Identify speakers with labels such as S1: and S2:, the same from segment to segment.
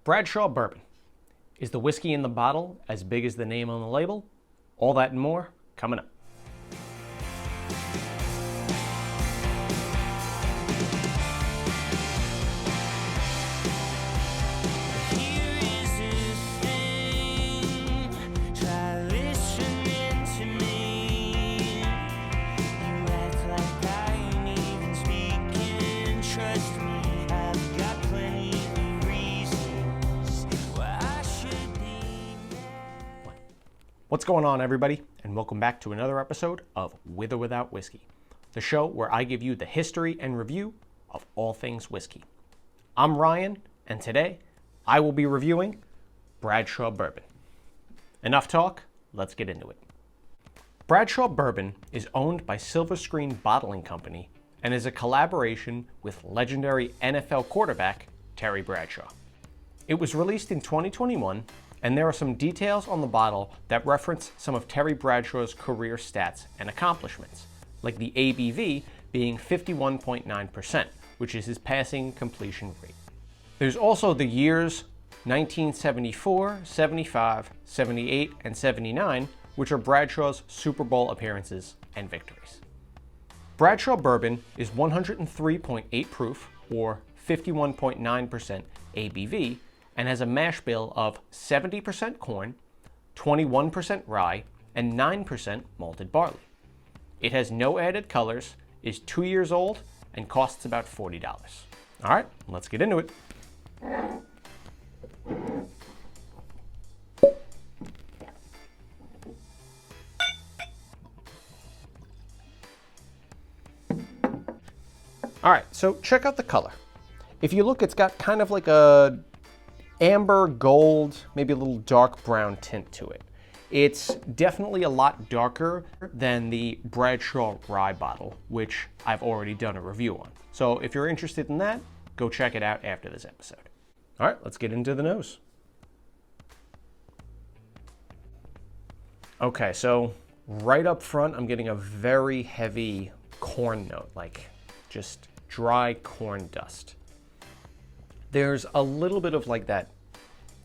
S1: Bradshaw Bourbon. Is the whiskey in the bottle as big as the name on the label? All that and more coming up. What's going on, everybody, and welcome back to another episode of With or Without Whiskey, the show where I give you the history and review of all things whiskey. I'm Ryan, and today I will be reviewing Bradshaw Bourbon. Enough talk, let's get into it. Bradshaw Bourbon is owned by Silver Screen Bottling Company and is a collaboration with legendary NFL quarterback Terry Bradshaw. It was released in 2021, and there are some details on the bottle that reference some of Terry Bradshaw's career stats and accomplishments, like the ABV being 51.9%, which is his passing completion rate. There's also the years 1974, 75, 78, and 79, which are Bradshaw's Super Bowl appearances and victories. Bradshaw Bourbon is 103.8 proof, or 51.9% ABV, and has a mash bill of 70% corn, 21% rye, and 9% malted barley. It has no added colors, is 2 years old, and costs about $40. All right, let's get into it. All right, so check out the color. If you look, it's got kind of like a amber, gold, maybe a little dark brown tint to it. It's definitely a lot darker than the Bradshaw Rye bottle, which I've already done a review on. So if you're interested in that, go check it out after this episode. All right, let's get into the nose. Okay, so right up front, I'm getting a very heavy corn note, like just dry corn dust. There's a little bit of like that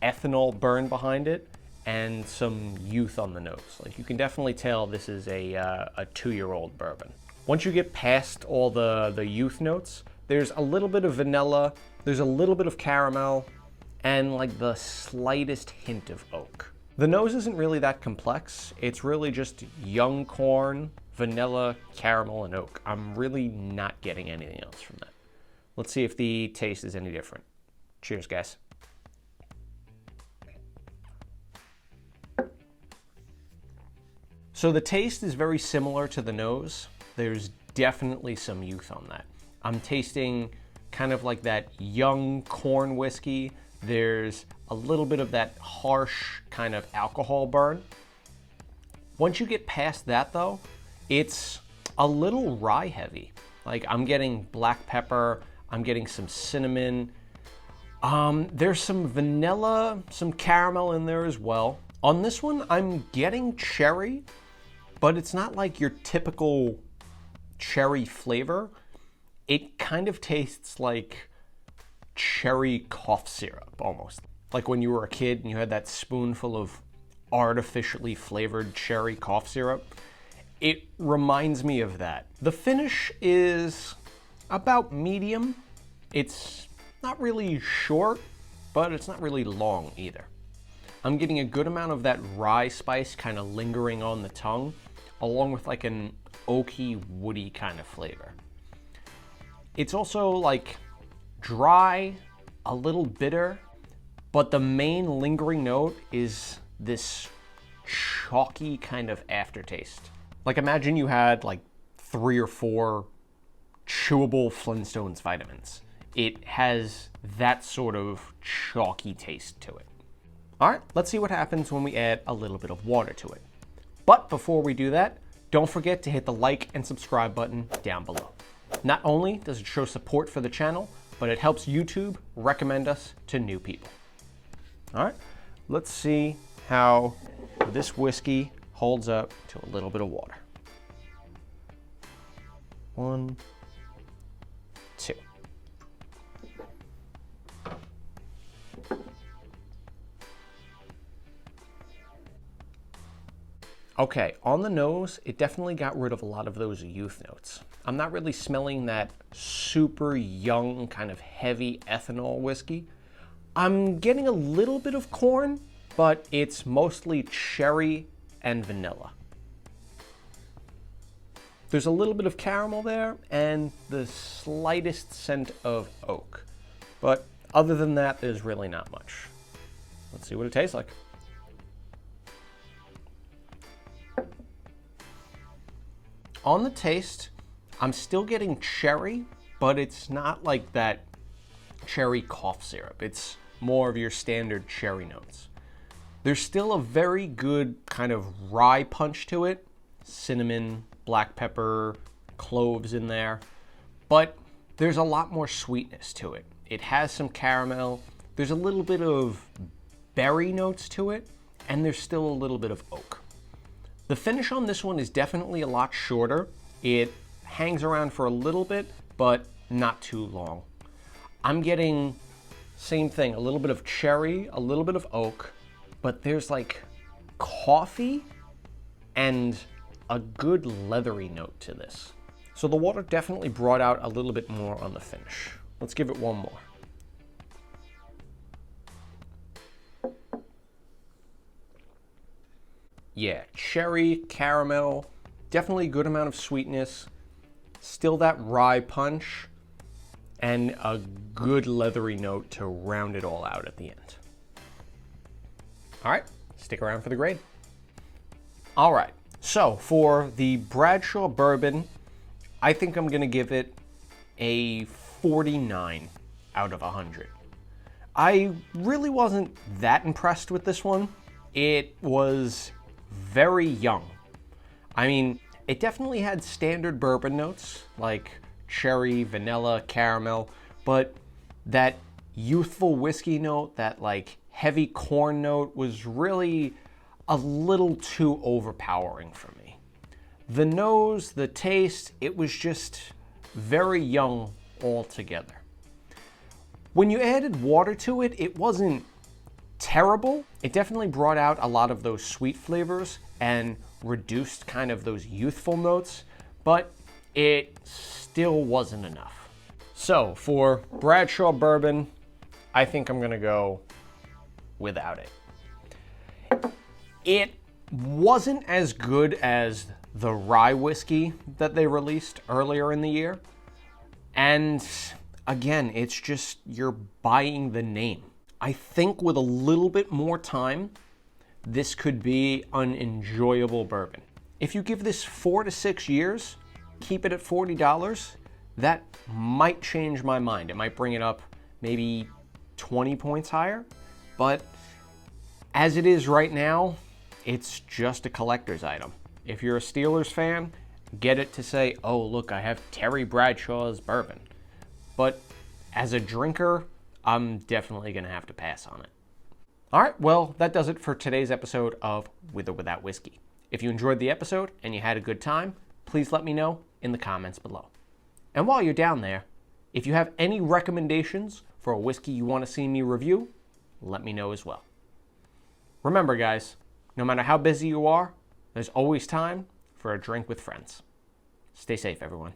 S1: ethanol burn behind it and some youth on the nose. Like you can definitely tell this is a 2-year-old bourbon. Once you get past all the youth notes, there's a little bit of vanilla, there's a little bit of caramel, and like the slightest hint of oak. The nose isn't really that complex. It's really just young corn, vanilla, caramel, and oak. I'm really not getting anything else from that. Let's see if the taste is any different. Cheers, guys. So the taste is very similar to the nose. There's definitely some youth on that. I'm tasting kind of like that young corn whiskey. There's a little bit of that harsh kind of alcohol burn. Once you get past that though, it's a little rye heavy. Like I'm getting black pepper, I'm getting some cinnamon. There's some vanilla, some caramel in there as well. On this one, I'm getting cherry, but it's not like your typical cherry flavor. It kind of tastes like cherry cough syrup, almost. Like when you were a kid and you had that spoonful of artificially flavored cherry cough syrup. It reminds me of that. The finish is about medium. It's not really short, but it's not really long either. I'm getting a good amount of that rye spice kind of lingering on the tongue, along with like an oaky, woody kind of flavor. It's also like dry, a little bitter, but the main lingering note is this chalky kind of aftertaste. Like imagine you had like 3 or 4 chewable Flintstones vitamins. It has that sort of chalky taste to it. All right, let's see what happens when we add a little bit of water to it. But before we do that, don't forget to hit the like and subscribe button down below. Not only does it show support for the channel, but it helps YouTube recommend us to new people. All right, let's see how this whiskey holds up to a little bit of water. 1, 2. Okay, on the nose, it definitely got rid of a lot of those youth notes. I'm not really smelling that super young, kind of heavy ethanol whiskey. I'm getting a little bit of corn, but it's mostly cherry and vanilla. There's a little bit of caramel there and the slightest scent of oak. But other than that, there's really not much. Let's see what it tastes like. On the taste, I'm still getting cherry, but it's not like that cherry cough syrup. It's more of your standard cherry notes. There's still a very good kind of rye punch to it. Cinnamon, black pepper, cloves in there. But there's a lot more sweetness to it. It has some caramel. There's a little bit of berry notes to it, and there's still a little bit of oak. The finish on this one is definitely a lot shorter. It hangs around for a little bit, but not too long. I'm getting, same thing, a little bit of cherry, a little bit of oak, but there's like coffee and a good leathery note to this. So the water definitely brought out a little bit more on the finish. Let's give it one more. Yeah, cherry, caramel, definitely a good amount of sweetness, still that rye punch, and a good leathery note to round it all out at the end. All right, stick around for the grade. All right, so for the Bradshaw bourbon, I think I'm gonna give it a 49 out of 100. I really wasn't that impressed with this one. It was very young. I mean, it definitely had standard bourbon notes like cherry, vanilla, caramel, but that youthful whiskey note, that like heavy corn note was really a little too overpowering for me. The nose, the taste, it was just very young altogether. When you added water to it, it wasn't terrible. It definitely brought out a lot of those sweet flavors and reduced kind of those youthful notes, but it still wasn't enough. So for Bradshaw bourbon, I think I'm gonna go without it. It wasn't as good as the rye whiskey that they released earlier in the year. And again, it's just you're buying the name. I think with a little bit more time, this could be an enjoyable bourbon. If you give this 4 to 6 years, keep it at $40, that might change my mind. It might bring it up maybe 20 points higher, but as it is right now, it's just a collector's item. If you're a Steelers fan, get it to say, oh, look, I have Terry Bradshaw's bourbon. But as a drinker, I'm definitely gonna have to pass on it. All right, well, that does it for today's episode of With or Without Whiskey. If you enjoyed the episode and you had a good time, please let me know in the comments below. And while you're down there, if you have any recommendations for a whiskey you want to see me review, let me know as well. Remember, guys, no matter how busy you are, there's always time for a drink with friends. Stay safe, everyone.